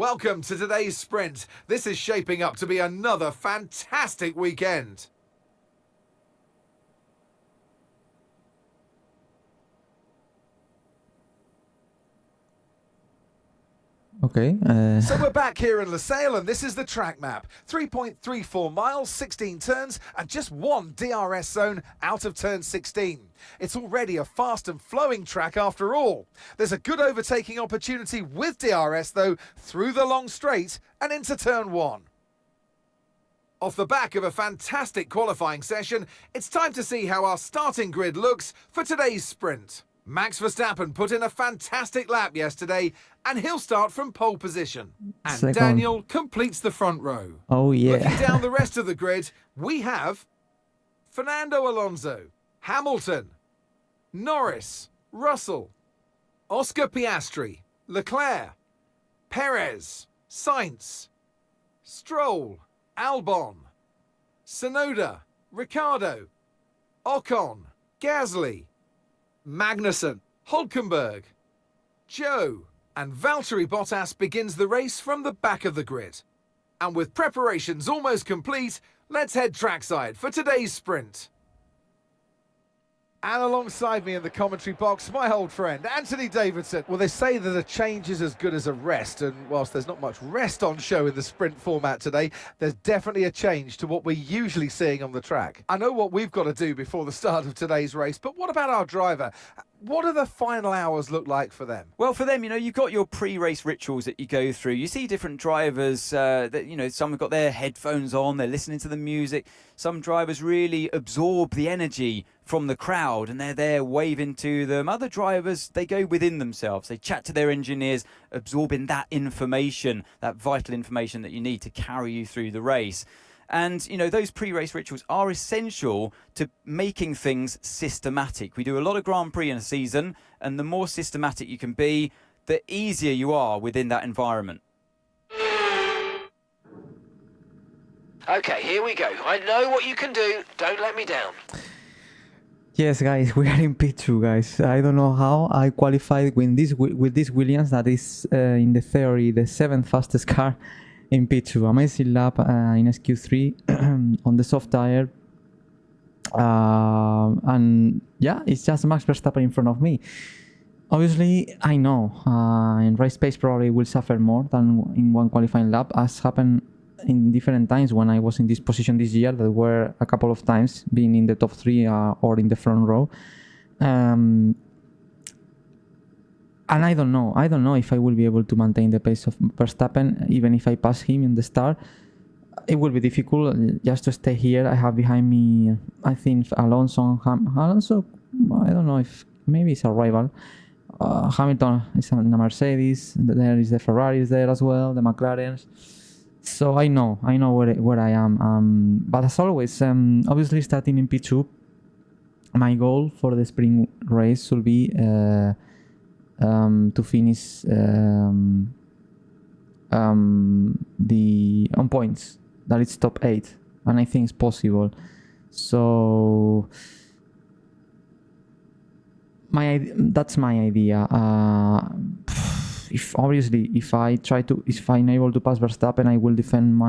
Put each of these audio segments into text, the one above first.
Welcome to today's sprint. This is shaping up to be another fantastic weekend. Okay. So we're back here in Losail, and this is the track map. 3.34 miles, 16 turns, and just one DRS zone out of turn 16. It's already a fast and flowing track after all. There's a good overtaking opportunity with DRS, though, through the long straight and into turn 1. Off the back of a fantastic qualifying session, it's time to see how our starting grid looks for today's sprint. Max Verstappen put in a fantastic lap yesterday, and he'll start from pole position. And Second. Daniel completes the front row. Oh, yeah. Looking down the rest of the grid, we have Fernando Alonso, Hamilton, Norris, Russell, Oscar Piastri, Leclerc, Perez, Sainz, Stroll, Albon, Tsunoda, Ricciardo, Ocon, Gasly, Magnussen, Hülkenberg, Joe, and Valtteri Bottas begins the race from the back of the grid. And with preparations almost complete, let's head trackside for today's sprint. And alongside me in the commentary box, my old friend, Anthony Davidson. Well, they say that a change is as good as a rest, and whilst there's not much rest on show in the sprint format today, there's definitely a change to what we're usually seeing on the track. I know what we've got to do before the start of today's race, but what about our driver? What do the final hours look like for them? Well, for them, you've got your pre-race rituals that you go through. You see different drivers that, some have got their headphones on, they're listening to the music. Some drivers really absorb the energy from the crowd and they're there waving to them. Other drivers, they go within themselves. They chat to their engineers, absorbing that information, that vital information that you need to carry you through the race. And, those pre-race rituals are essential to making things systematic. We do a lot of Grand Prix in a season, and the more systematic you can be, the easier you are within that environment. Okay, here we go. I know what you can do. Don't let me down. Yes, guys, we are in P2, guys. I don't know how I qualified with this Williams that is, in the theory, the 7th fastest car in P2. Amazing lap in SQ3 on the soft tire. And yeah, it's just Max Verstappen in front of me. Obviously, I know in race pace probably will suffer more than in one qualifying lap, as happened in different times when I was in this position this year. There were a couple of times being in the top 3 or in the front row. And I don't know if I will be able to maintain the pace of Verstappen, even if I pass him in the start. It will be difficult just to stay here. I have behind me, I think, Alonso. Alonso, I don't know if maybe it's a rival. Hamilton is in a Mercedes. There is the Ferraris there as well, the McLarens. So I know where I am. But as always, obviously starting in P2, my goal for the spring race will be to finish the on points, that it's top 8, and I think it's possible. So that's my idea. If I'm able to pass Verstappen, I will defend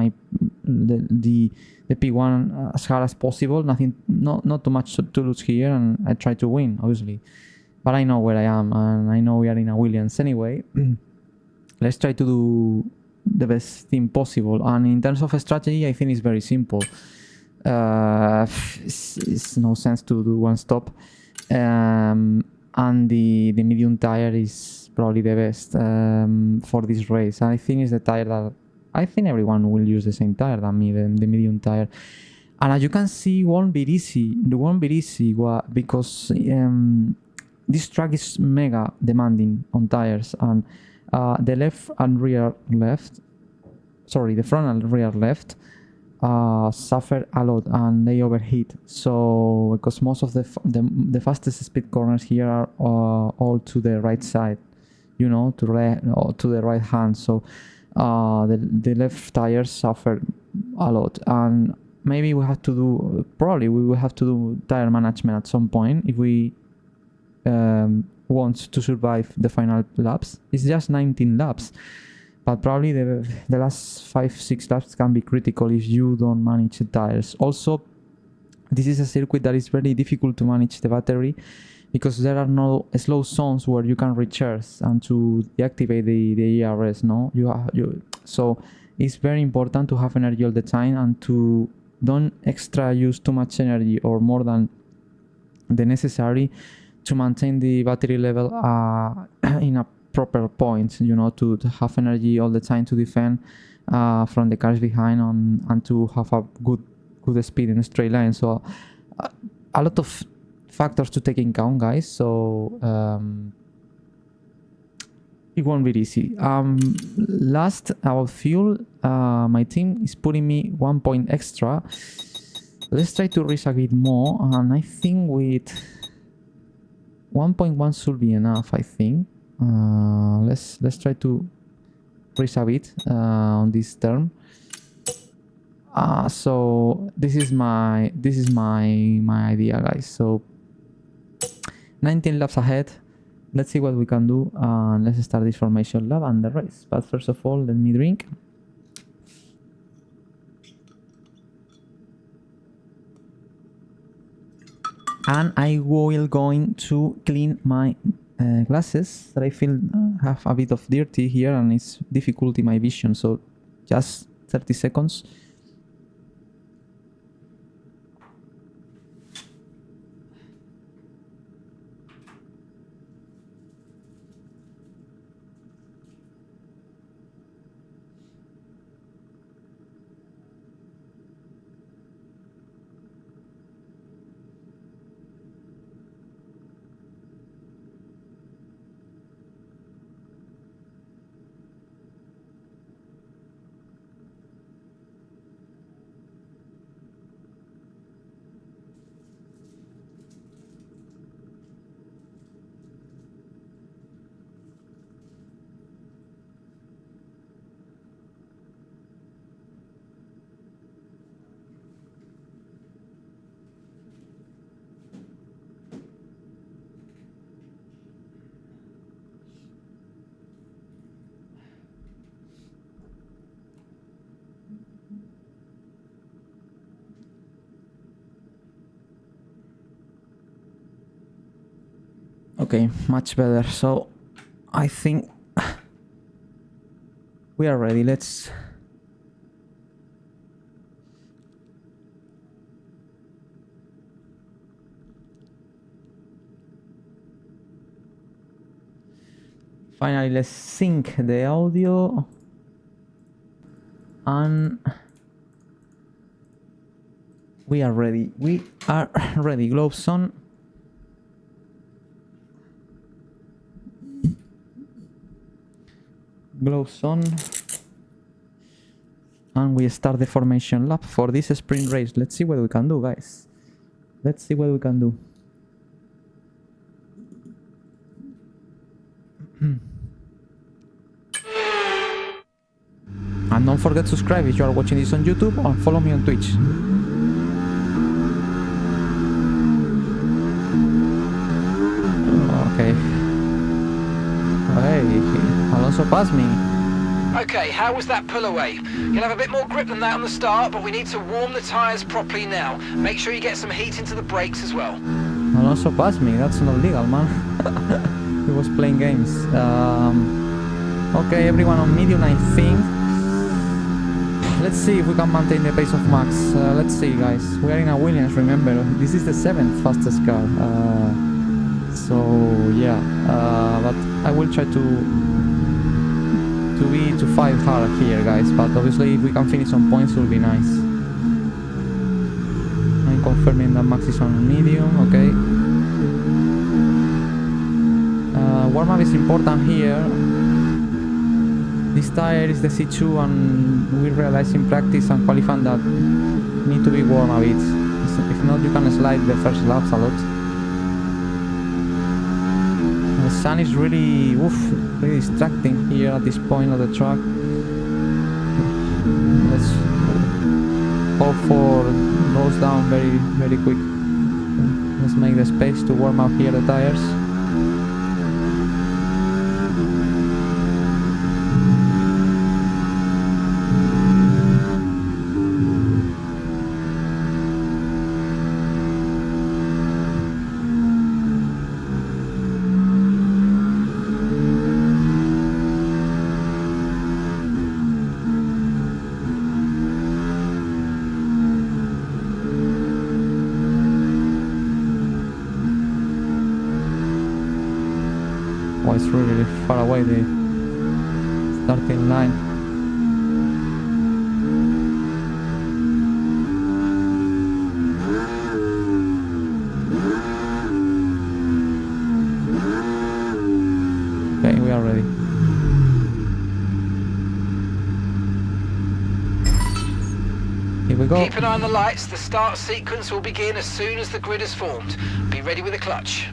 the P1 as hard as possible. Not too much to lose here, and I try to win, obviously. But I know where I am, and I know we are in a Williams anyway. Let's try to do the best thing possible. And in terms of a strategy, I think it's very simple. It's no sense to do one stop. And the medium tire is probably the best for this race. I think it's the tire that I think everyone will use the same tire than me, the medium tire. And as you can see, it won't be easy. Because this track is mega demanding on tires, and the front and rear left suffer a lot and they overheat. So because most of the fastest speed corners here are all to the right side, to the right hand. So the left tires suffer a lot, and maybe we will have to do tire management at some point if we want to survive the final laps. It's just 19 laps, but probably the last 5-6 laps can be critical if you don't manage the tires. Also, this is a circuit that is very difficult to manage the battery because there are no slow zones where you can recharge and to deactivate the ERS. No, so it's very important to have energy all the time and to don't extra use too much energy or more than the necessary to maintain the battery level in a proper point, you know, to have energy all the time to defend from the cars behind and to have a good speed in a straight line. So a lot of factors to take in account, guys. So it won't be easy. Last, about fuel, my team is putting me 1 point extra. Let's try to race a bit more, and I think with 1.1 should be enough. I think. Let's try to race a bit on this term. So this is my idea, guys. So 19 laps ahead. Let's see what we can do, and let's start this formation lap and the race. But first of all, let me drink. And I will going to clean my glasses that I feel have a bit of dirty here and it's difficult in my vision. So just 30 seconds. Okay, much better. So I think we are ready. Let's finally let's sync the audio and we are ready. We are ready. Gloves on. Gloves on, and we start the formation lap for this sprint race. Let's see what we can do, guys. Let's see what we can do. And don't forget to subscribe if you are watching this on YouTube, or follow me on Twitch. Okay. Hey. Alonso passed me. Okay, how was that pull away? You'll have a bit more grip than that on the start, but we need to warm the tyres properly now. Make sure you get some heat into the brakes as well. Alonso passed me. That's not legal, man. He was playing games. Okay, everyone on medium, I think. Let's see if we can maintain the pace of Max. Let's see, guys. We are in a Williams, remember. This is the 7th fastest car. So, yeah. But I will try to fight hard here, guys, but obviously if we can finish on points it will be nice. I'm confirming that Max is on medium. Okay. Warm-up is important here. This tire is the C2 and we realize in practice and qualifying that need to be warm a bit. If not, you can slide the first laps a lot. The sun is really distracting here at this point of the track. Let's hope for nose down very quick. Let's make the space to warm up here the tires. Oh, it's really far away, the starting line. Okay, we are ready. Here we go. Keep an eye on the lights. The start sequence will begin as soon as the grid is formed. Be ready with the clutch.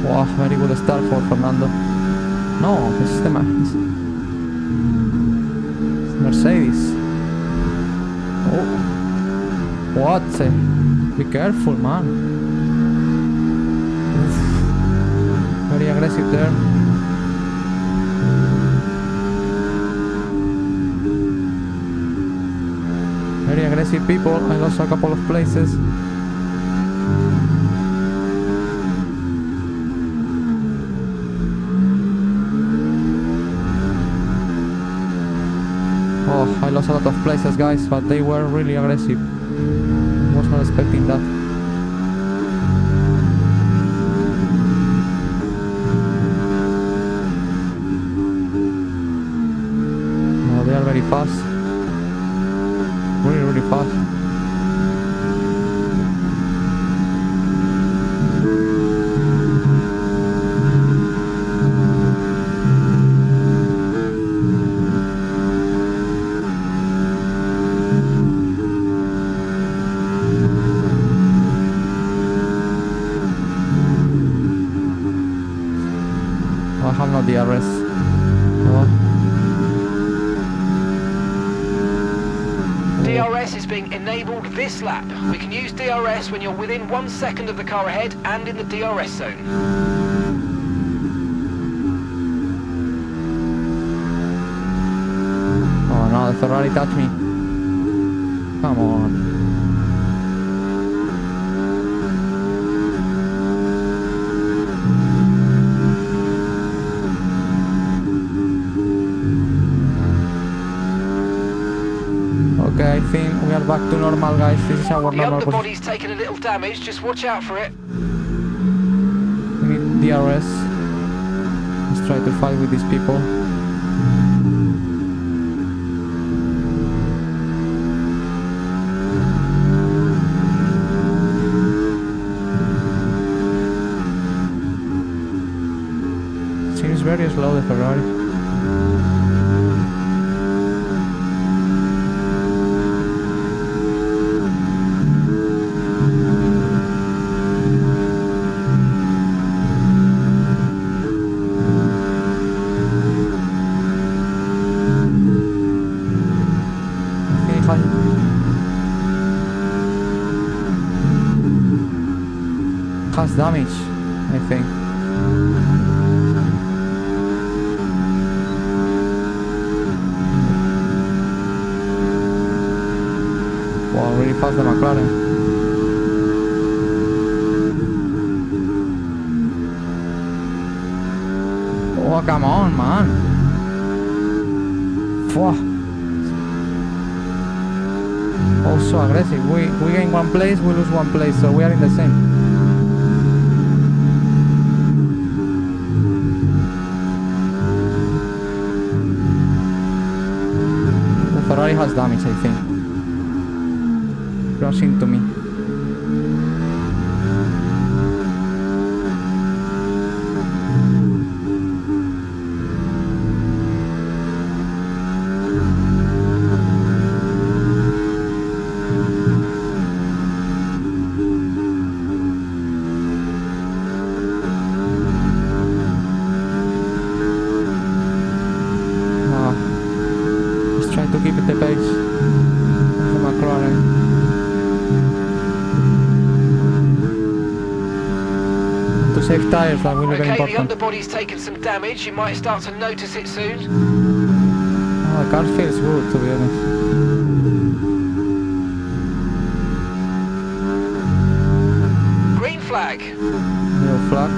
Wow, very good start for Fernando. No, this is the it's Mercedes. Oh, what? Be careful, man. Oof. Very aggressive there. Very aggressive people. I lost a couple of places. Oh, I lost a lot of places, guys, but they were really aggressive. Was not expecting that. Oh, they are very fast. Really, really fast. I have no DRS. Oh. DRS is being enabled this lap. We can use DRS when you're within 1 second of the car ahead and in the DRS zone. Oh no, the Ferrari touched me. Come on. Okay, I think we are back to normal, guys. This is our The normal position. underbody's taken a little damage, just watch out for it. We need DRS. Let's try to fight with these people. Seems very slow, the Ferrari. Has damage, I think. Wow, really fast the McLaren. Oh, come on, man. Wow. Oh, so aggressive. We gain 1 place, we lose 1 place, so we are in the same. The Ferrari has damage, I think. Rush into me. To keep it the pace of the McLaren. To save tires, that will be very Okay, the important. underbody's taken some damage. You might start to notice it soon. Oh, the car feels good, to be honest. Green flag. Yellow flag.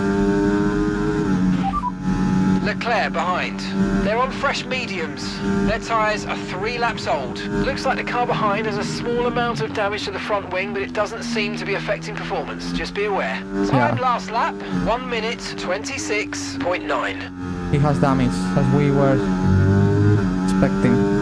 Leclerc behind. They're on fresh mediums. Their tyres are 3 laps old. Looks like the car behind has a small amount of damage to the front wing, but it doesn't seem to be affecting performance. Just be aware. Time last lap, 1 minute 26.9. He has damage, as we were expecting.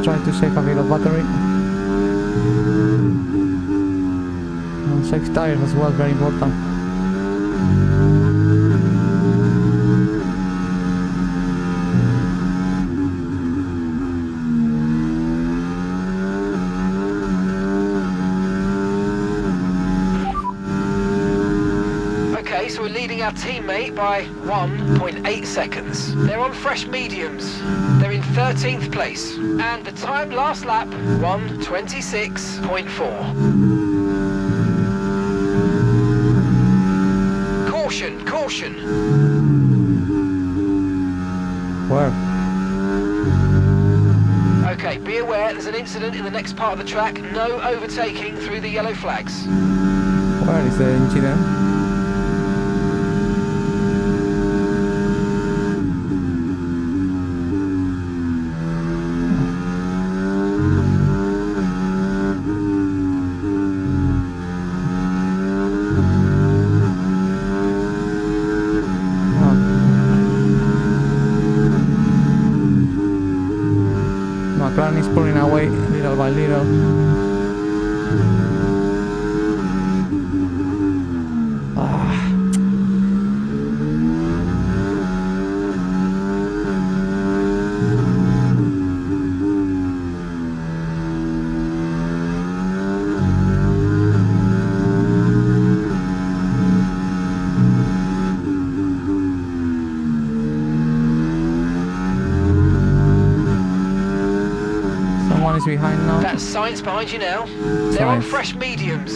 Try to save a bit of battery. And save tires as well, very important. Okay, so we're leading our teammate by 1.8 seconds. They're on fresh mediums. They're in 13th place. And the time last lap, 1:26.4. Caution, caution. Where? Okay, be aware there's an incident in the next part of the track. No overtaking through the yellow flags. Where is the incident? McLaren is pulling away little by little. Someone is behind now. That's Sainz behind you now. They're on Sainz. fresh mediums.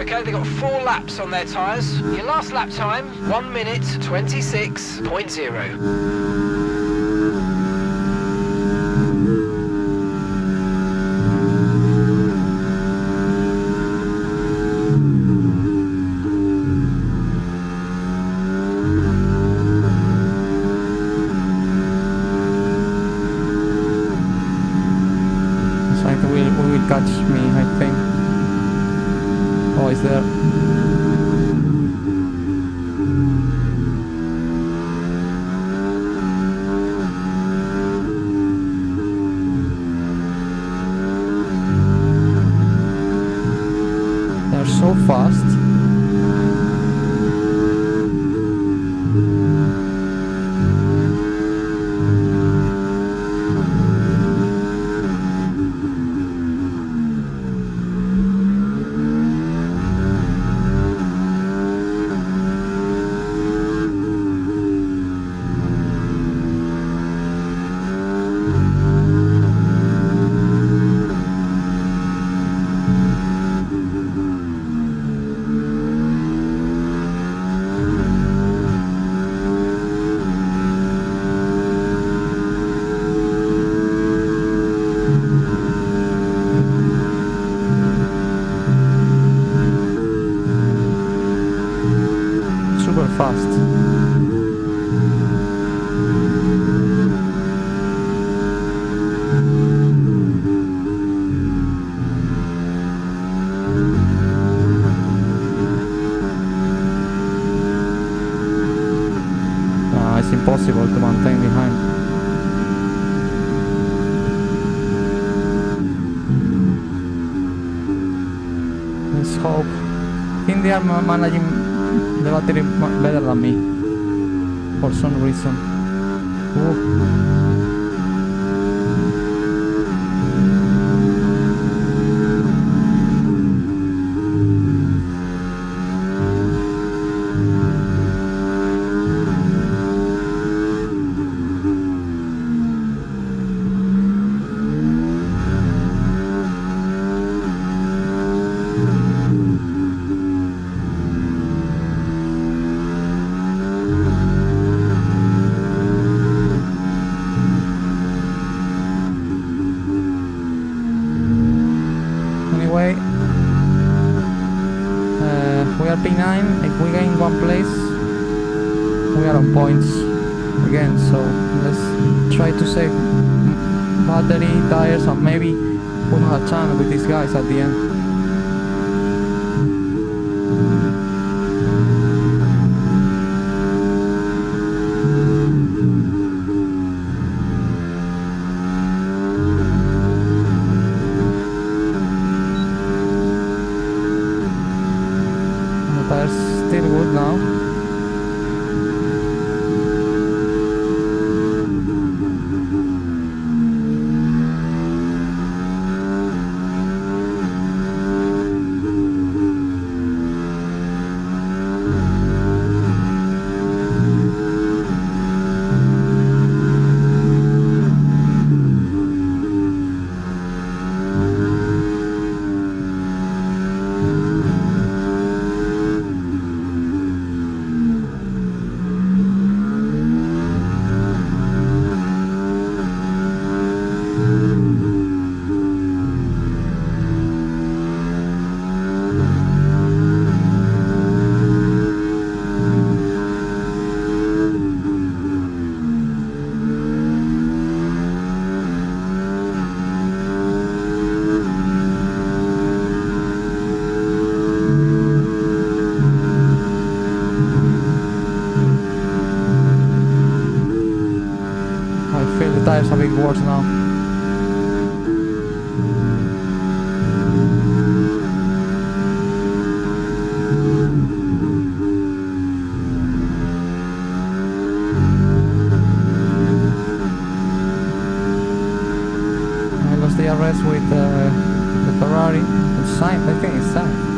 Okay, they've got 4 laps on their tyres. Your last lap time, 1 minute 26.0. Sainz will catch me, I think. Oh, is there? They're so fast. Super fast. It's impossible to maintain behind. Let's hope. I think they are managing the battery better than me for some reason. Ooh. time, if we gain one place, we are on points again. So let's try to save battery, tires, and maybe we'll have a chance with these guys at the end. The tires still good now. I feel the tires are a bit worse now. I lost the RS with the Ferrari. It's Sainz, I think it's Sainz.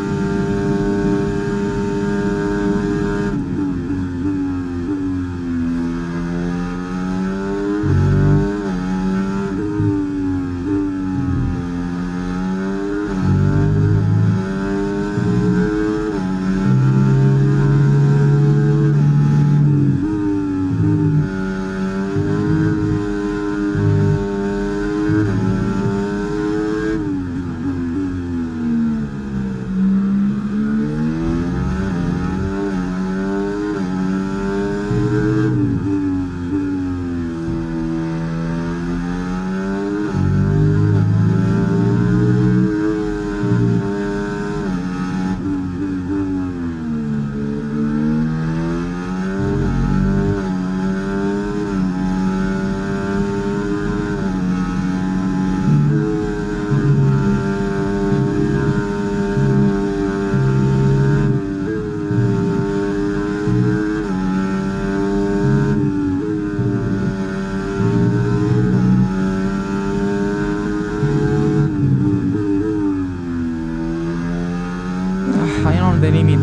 I am on the limit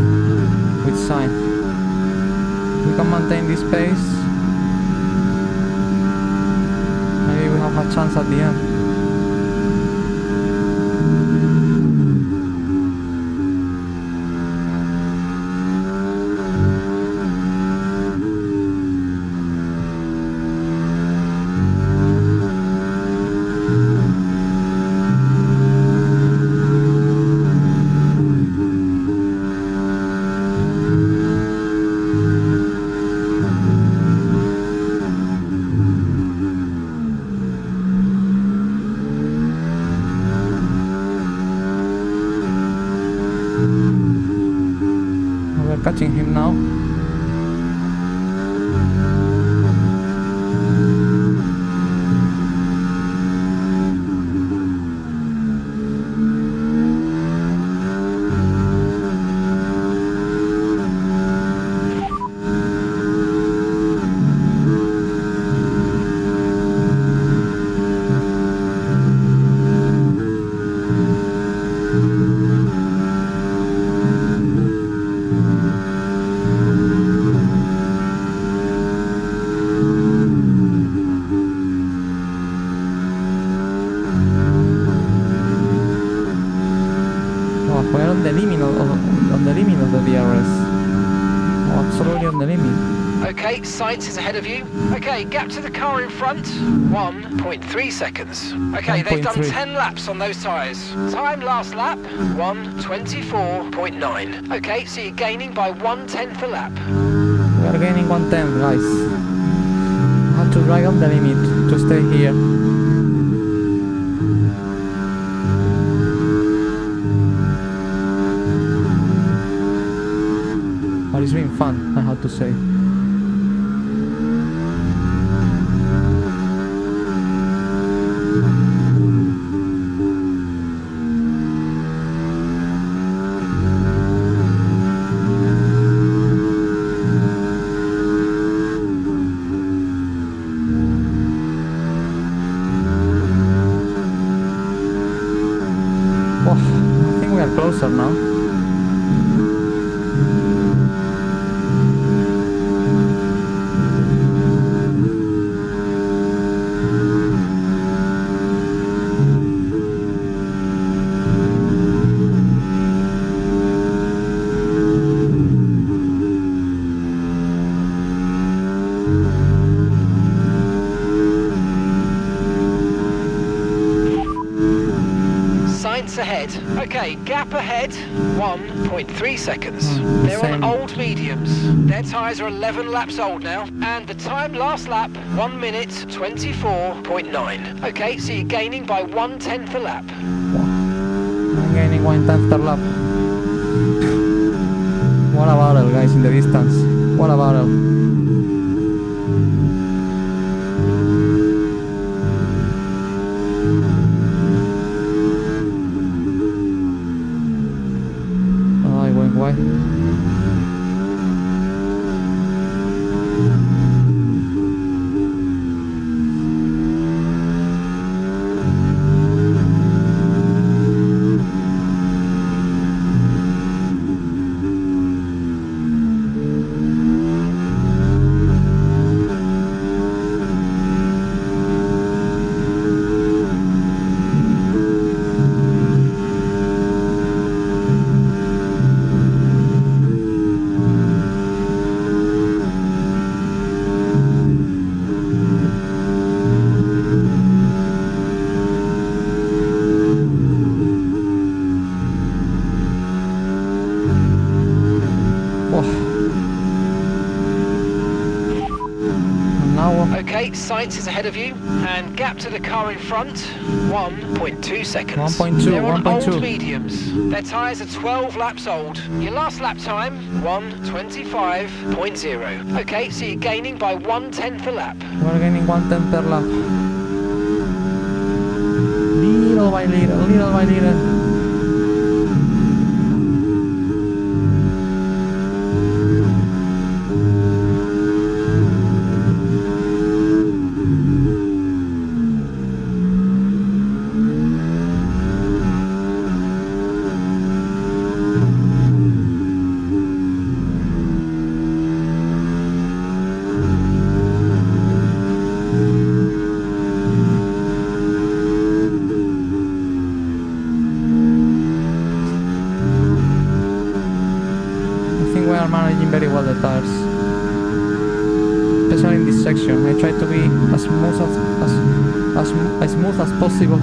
with Sainz. We can maintain this pace. Maybe we have a chance at the end. We're catching him now. We're on the limit of the DRS. Oh, absolutely on the limit. Okay, Sainz is ahead of you. Okay, gap to the car in front, 1.3 seconds. Okay, they've done 1.3. 10 laps on those tyres. Time last lap, 1:24.9. Okay, so you're gaining by 1/10 a lap. We are gaining 1/10, guys. I have to drag up the limit to stay here. But it's been fun, I have to say. Oh, I think we are closer now. Sainz ahead. Okay, gap ahead, 1.3 seconds. They're Same. on old mediums. Their tyres are 11 laps old now. And the time last lap, 1:24.9. Okay, so you're gaining by 1/10 a lap. I'm gaining 1/10 per lap. What a battle, guys, in the distance. What a battle. Oh, I went wide. Okay, Sainz is ahead of you, and gap to the car in front, 1.2 seconds. 1.2, They're on 1.2. old mediums. Their tyres are 12 laps old. Your last lap time, 1:25.0. Okay, so you're gaining by 1/10 a lap. We're gaining 1/10 per lap. Little by little, little by little. Managing very well the tires, especially in this section. I try to be as smooth as smooth as possible.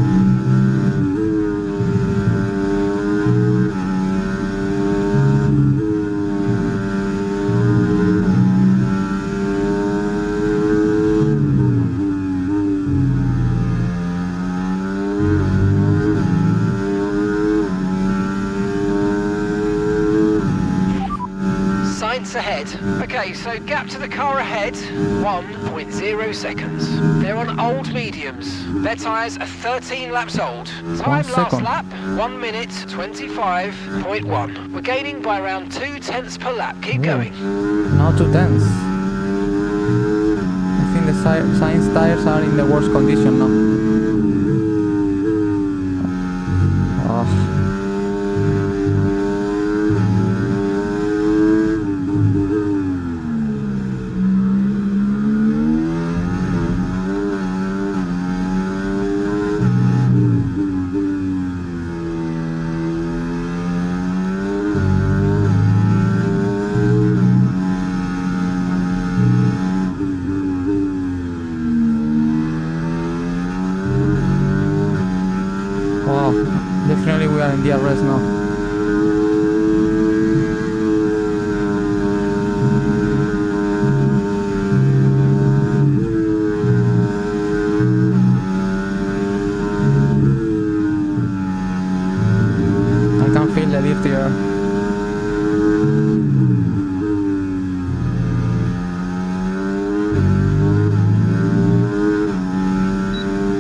Ahead. Okay, so gap to the car ahead, 1.0 seconds. They're on old mediums. Their tyres are 13 laps old. Time last lap, 1:25.1. We're gaining by around 2/10 per lap. Keep going. Now 2/10. I think the Sainz tires are in the worst condition now. we are in DRS now. I can feel the dirty air.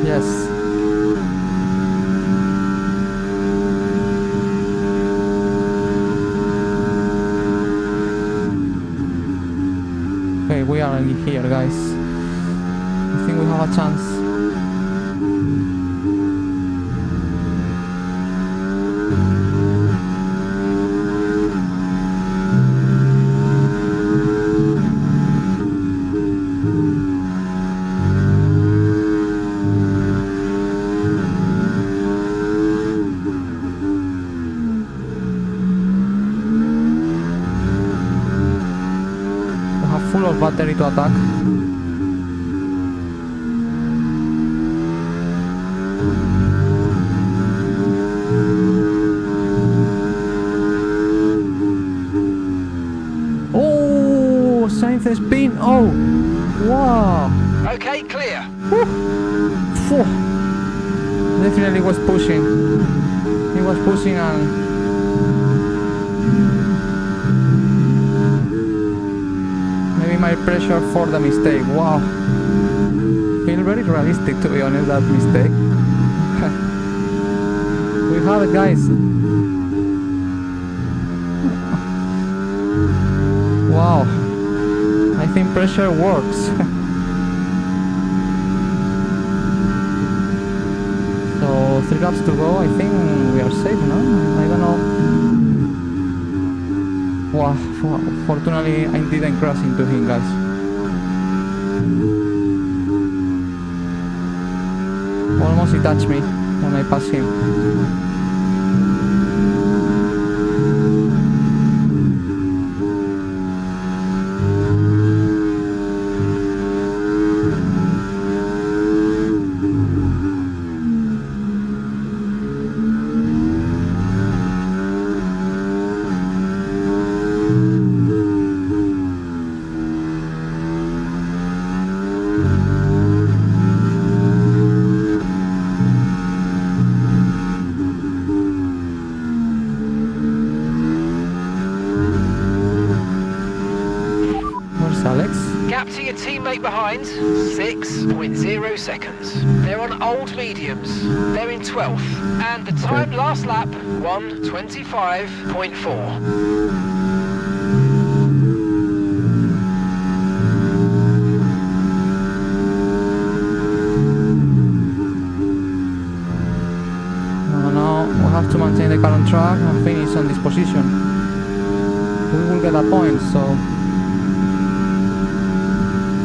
Yes. Okay, we are here, guys. I think we have a chance. Full of battery to attack. Oh, Sainz has been. Oh, wow. Okay, clear. Phew. Definitely was pushing. He was pushing and. My pressure for the mistake. Wow, feel very realistic, to be honest, that mistake. We have it, guys. Wow, I think pressure works. So 3 laps to go. I think we are safe now. I don't know. Wow, fortunately I didn't crash into him, guys. Almost he touched me when I passed him. Gap to your teammate behind, 6.0 seconds. They're on old mediums. They're in 12th. And the time last lap, 1:25.4. Now we have to maintain the current track and finish on this position. We will get a point, so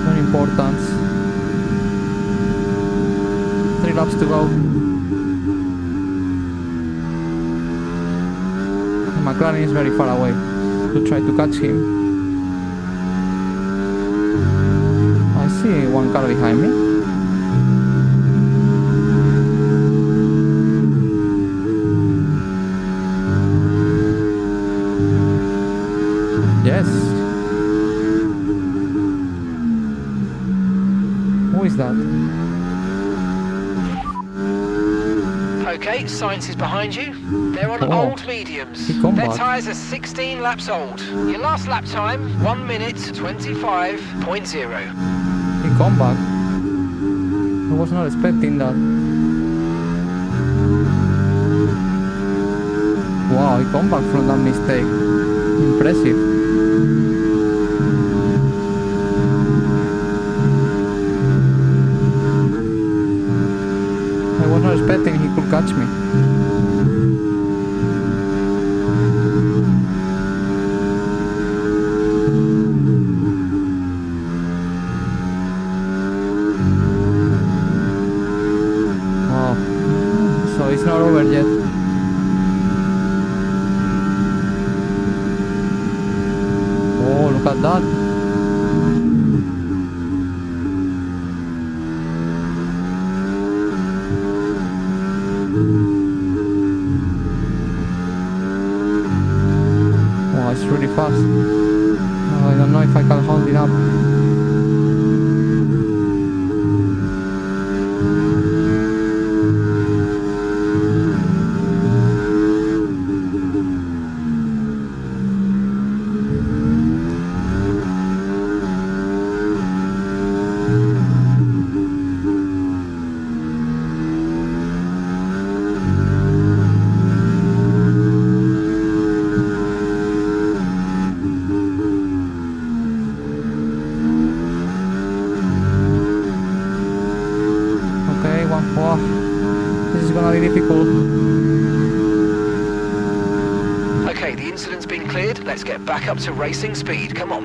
very important. 3 laps to go. The McLaren is very far away to try to catch him. I see one car behind me. Yes. Who is that? Okay, Sainz is behind you. They're on old mediums. Their tyres are 16 laps old. Your last lap time, 1:25.0. He come back. I was not expecting that. Wow, he come back from that mistake. Impressive. I was not expecting he could catch me. Wow. So it's not over yet. Oh, look at that. very difficult. Okay, the incident's been cleared. Let's get back up to racing speed. Come on.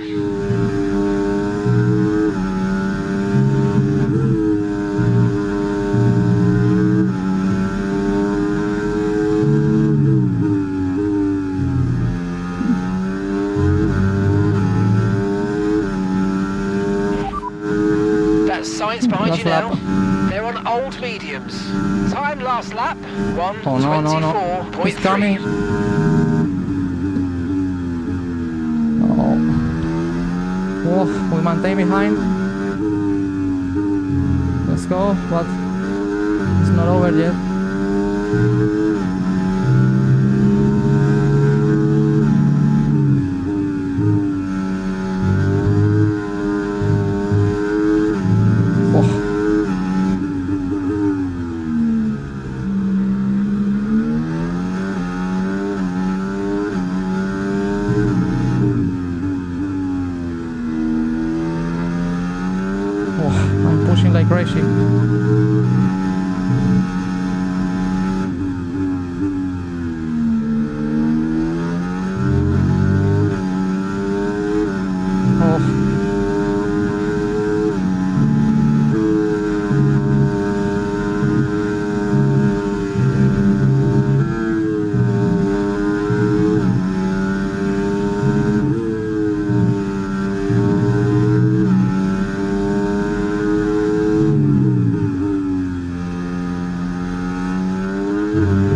That's Science behind Last you now. lap. They're on old mediums. Time last lap, Oh no, no, no. He's coming. 1:24.3. Oh. Oh, we maintain behind. Let's go, but it's not over yet. Oh. Oh, I'm pushing like crazy. Oh.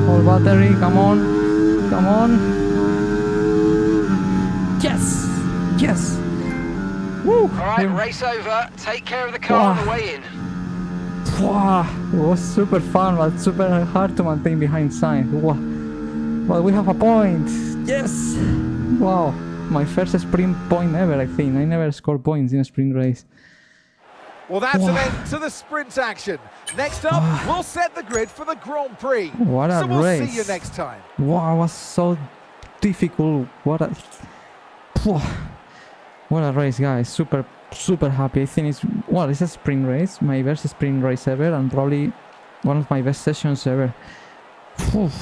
Whole battery, come on. Come on. Yes! Yes! Woo! All right, race over. Take care of the car on the way in. Wow, it was super fun, but super hard to maintain behind Sainz. Wow. But we have a point. Yes! Wow, my first sprint point ever, I think. I never scored points in a sprint race. Well, that's an end to the sprint action. Next up, we'll set the grid for the Grand Prix. What a So we'll race. see you next time. Wow, it was so difficult. What a race, guys. Super happy. I think it's a sprint race, my best sprint race ever, and probably one of my best sessions ever.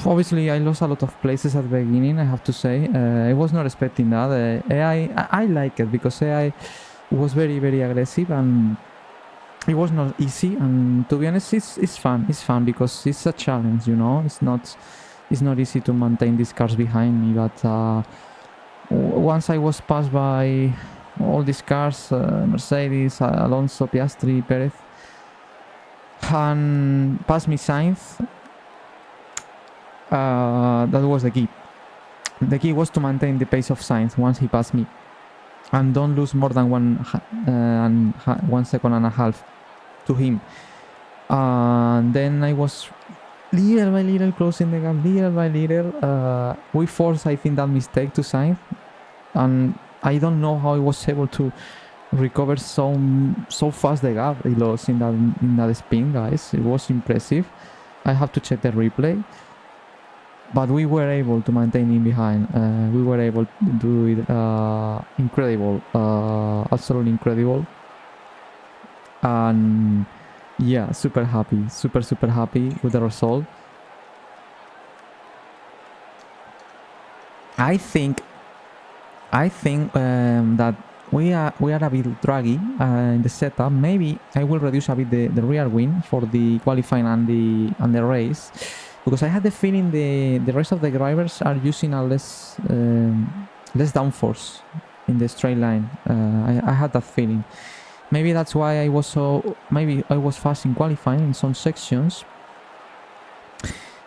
Obviously I lost a lot of places at the beginning, I have to say. I was not expecting that. I like it because AI was very aggressive, and it was not easy, and to be honest it's fun because it's a challenge, you know. It's not easy to maintain these cars behind me, but once I was passed by all these cars, Mercedes, Alonso, Piastri, Perez, and passed me Sainz, that was the key. The key was to maintain the pace of Sainz once he passed me, and don't lose more than 1 second and a half to him. And then I was little by little closing the gap, little by little. We forced, I think, that mistake to Sainz, and I don't know how he was able to recover so fast the gap he lost in that spin, guys. It was impressive. I have to check the replay, but we were able to maintain him behind. We were able to do it. Incredible, absolutely incredible. And yeah, super happy with the result. I think that we are a bit draggy in the setup. Maybe I will reduce a bit the rear wing for the qualifying and the race, because I had the feeling the rest of the drivers are using a less downforce in the straight line. I had that feeling. Maybe that's why I was fast in qualifying in some sections.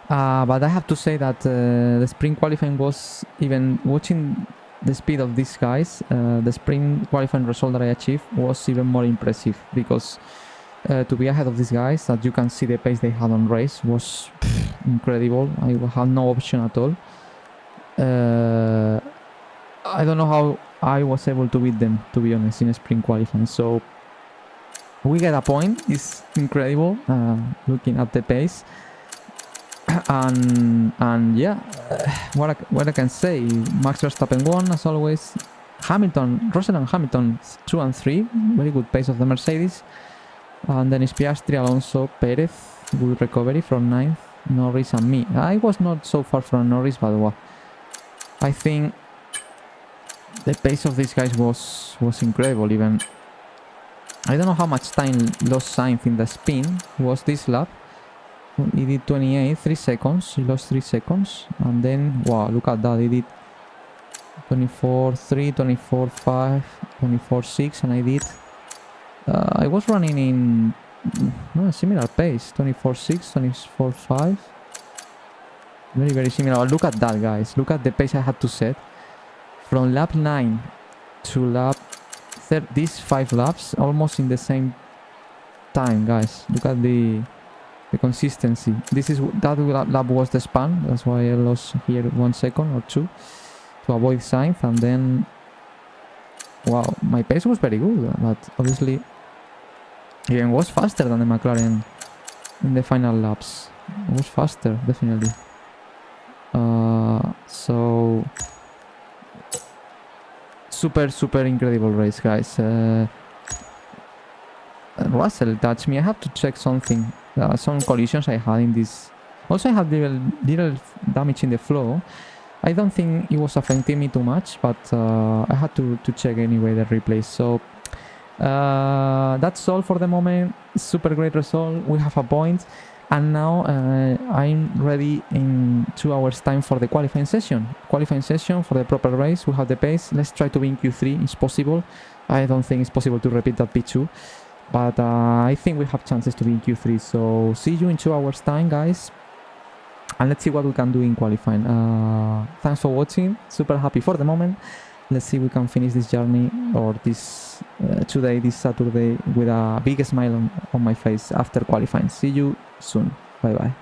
But I have to say that the sprint qualifying was, even watching the speed of these guys, the sprint qualifying result that I achieved was even more impressive, because to be ahead of these guys, that you can see the pace they had on race, was incredible. I had no option at all. I don't know how I was able to beat them, to be honest, in sprint qualifying. So we get a point. It's incredible looking at the pace. And yeah, what I can say, Max Verstappen won as always. Russell and Hamilton 2 and 3, very good pace of the Mercedes. And then it's Piastri, Alonso, Perez, good recovery from 9th. Norris and me. I was not so far from Norris, but well, I think the pace of these guys was incredible. Even I don't know how much time lost Sainz in the spin was this lap. He did 28, 3 seconds. He lost 3 seconds, and then wow, look at that. He did 24.3, 24.5, 24.6, and I did. I was running in a similar pace, 24.6, 24.5. Very similar. Look at that, guys. Look at the pace I had to set from lap 9 to lap these 5 laps, almost in the same time, guys. Look at the consistency. That lap was the span. That's why I lost here 1 second or 2 to avoid Sainz, and then wow, my pace was very good, but obviously even was faster than the McLaren in the final laps. It was faster, definitely. So super incredible race, guys. Russell touched me. I have to check something. Some collisions I had in this. Also, I had little damage in the flow. I don't think it was affecting me too much, but I had to check anyway the replays. So that's all for the moment. Super great result. We have a point, and now I'm ready in 2 hours time for the qualifying session. Qualifying session for the proper race. We have the pace. Let's try to be in Q3. It's possible. I don't think it's possible to repeat that P2, but I think we have chances to be in Q3. So see you in 2 hours time, guys. And let's see what we can do in qualifying. Thanks for watching. Super happy for the moment. Let's see if we can finish this journey or this this Saturday with a big smile on my face after qualifying. See you soon. Bye bye.